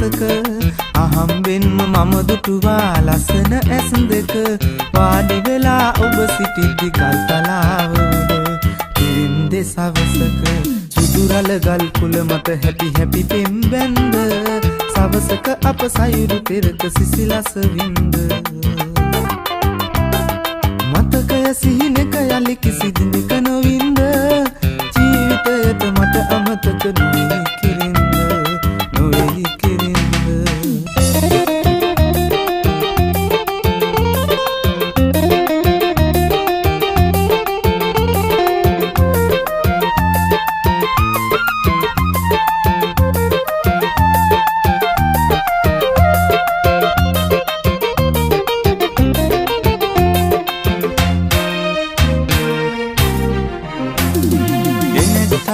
සවසක අහම්බෙන්ම මම දුටුවා ලස්සන ඇස් දෙක වාඩි වෙලා ඔබ සිටිද්දි ගල්තලාව උඩ කිරින්දේ සවසක සුදුරල ගල් කුල මත හැපි හැපි පෙම්බැන්ද සවසක අප සයුරු පෙරක සිසිලස වින්ද මතකය සිහිනක යලි කිසි දිනක නොවින්ද ජීවිතයට මට අමතක නොවේ කිරින්ද නොවේ කිරින්ද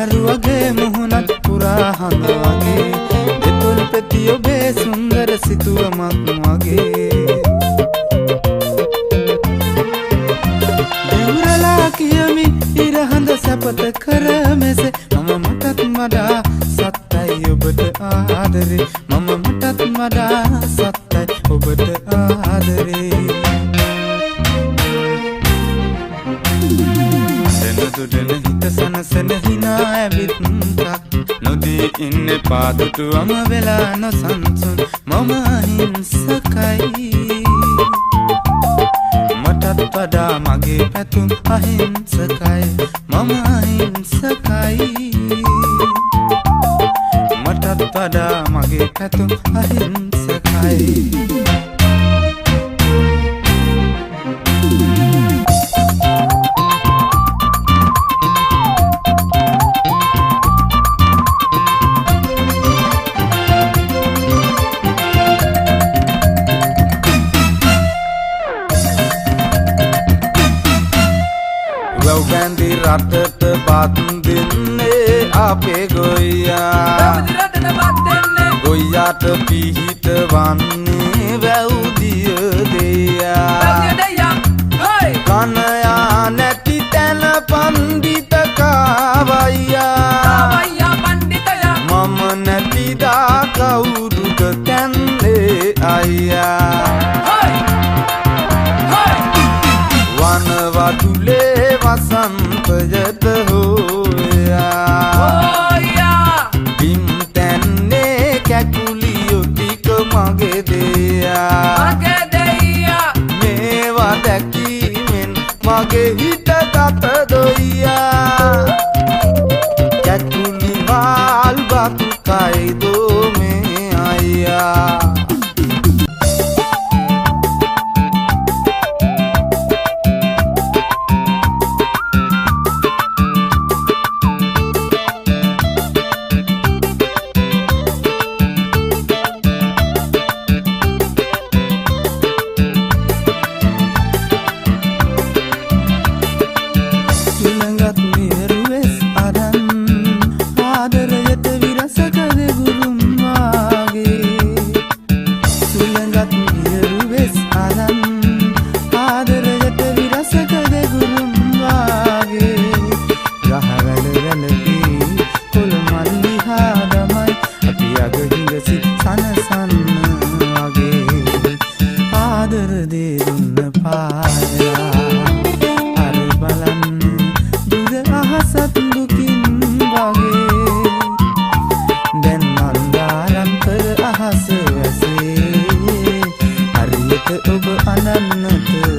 තරුවගේ මුහුණත් පුරා හඳ වගේ දෙතුල් පෙති ඔබේ සුන්දර සිතුවමක් වගේ දෙවුරලා කියමි ඉරහඳ සැපත කර මෙසේ මම මටත් වඩා සත්තයි ඔබට ආදරේ මම මටත් වඩා සත්තයි ඔබට ආදරේ දුඩන හිත සනසන හිනා ඇවිත්ක් නොදී ඉන්න පාදුටුවම වෙලා නොසන්සුන් මම අහිංසකයි මටත් වඩා මගේ පැතුම් අහිංසකයි මම අහිංසකයි මටත් වඩා මගේ පැතුම් අහිංසකයි වැව්බැන්දි රටට බත් දෙන්නේ අපේ ගොයියා ගොයියාට පිහිට වන්නේ වැව්දිය දෙයා කනයා නැති තැන පණ්ඩිත කාවයියා මම නැතිදා කවුරුද තැන්නේ අයියා වනවතුලේ වසන්තයට හෝයා බිම් තැන්නේ කැකුලියෝ ටික මගේ දෙයා මේවා දැකීමෙන් මගේ හිත ගත දොයියා කැකුලි මාල් බතු කයිදෝ මේ අයියා ඔබ අනන්නට